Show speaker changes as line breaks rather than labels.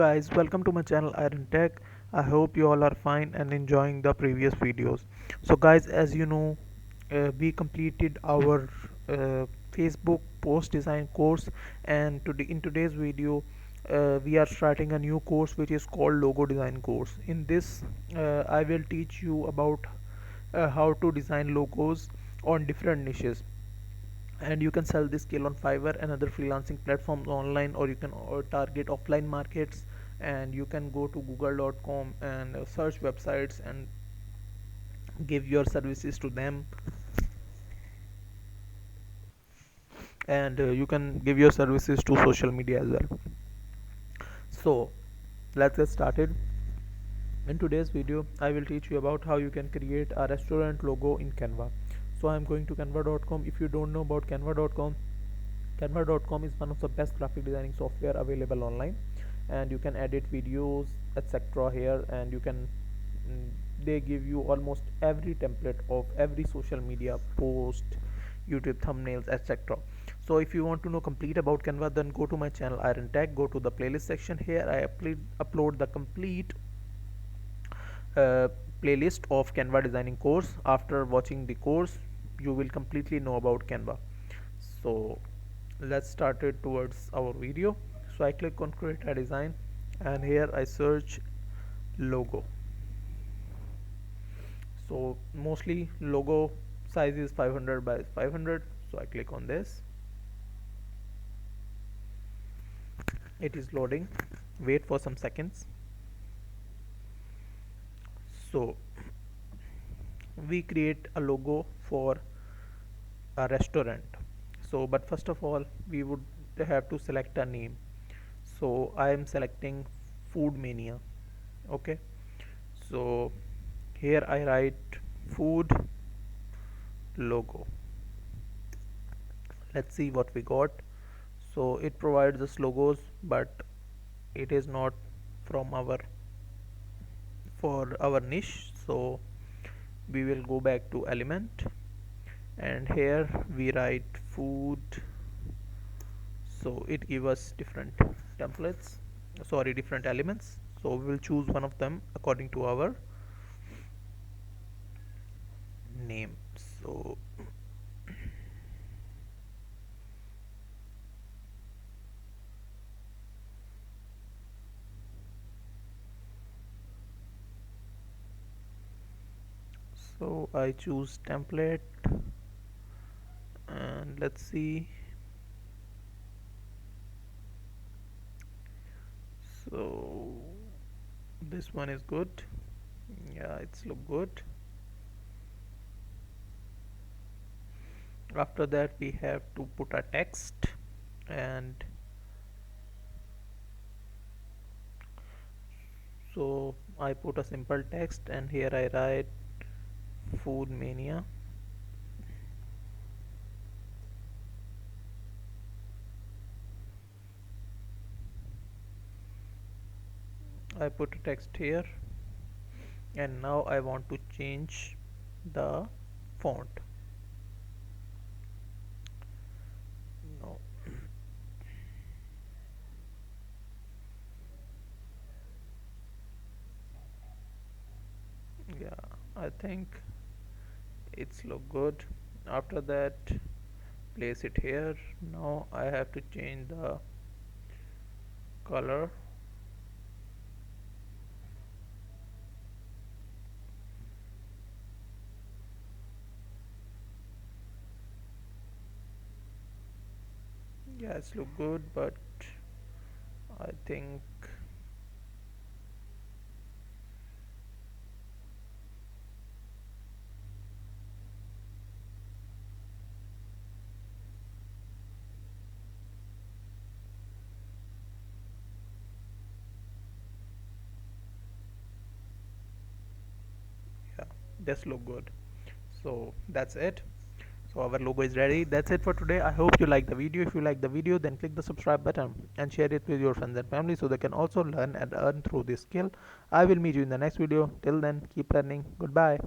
Guys, welcome to my channel Iron Tech. I hope you all are fine and enjoying the previous videos. So guys, as you know, we completed our Facebook post design course, and in today's video we are starting a new course which is called logo design course. In this I will teach you about how to design logos on different niches, and you can sell this skill on Fiverr and other freelancing platforms online, or you can target offline markets, and you can go to google.com and search websites and give your services to them, and you can give your services to social media as well. So let's get started. In today's video I will teach you about how you can create a restaurant logo in Canva. So I'm going to canva.com. If you don't know about canva.com, canva.com is one of the best graphic designing software available online, and you can edit videos etc here, and you can they give you almost every template of every social media post, YouTube thumbnails, etc. So if you want to know complete about Canva, then go to my channel Iron Tech, go to the playlist section. Here I upload the complete uh, playlist of Canva designing course. After watching the course you will completely know about Canva. So let's start it towards our video. So I click on create a design, and here I search logo. So mostly logo size is 500 by 500, so I click on this. It is loading, wait for some seconds. So we create a logo for a restaurant. So but first of all we would have to select a name. So I am selecting Food Mania. Okay, so here I write food logo. Let's see what we got. So it provides us logos, but it is not from our for our niche. So we will go back to element, and here we write food. So it gives us different templates, sorry, different elements. So we will choose one of them according to our name. So I choose template, and let's see. So this one is good. Yeah, it's look good. After that we have to put a text, and so I put a simple text, and here I write Food Mania. I put a text here, and now I want to change the font. No, yeah, I think it's look good. After that place it here. Now I have to change the color. Yeah, it's look good, but I think yeah, this look good. So that's it. So our logo is ready. That's it for today. I hope you like the video. If you like the video, then click the subscribe button and share it with your friends and family so they can also learn and earn through this skill. I will meet you in the next video. Till then, keep learning. Goodbye.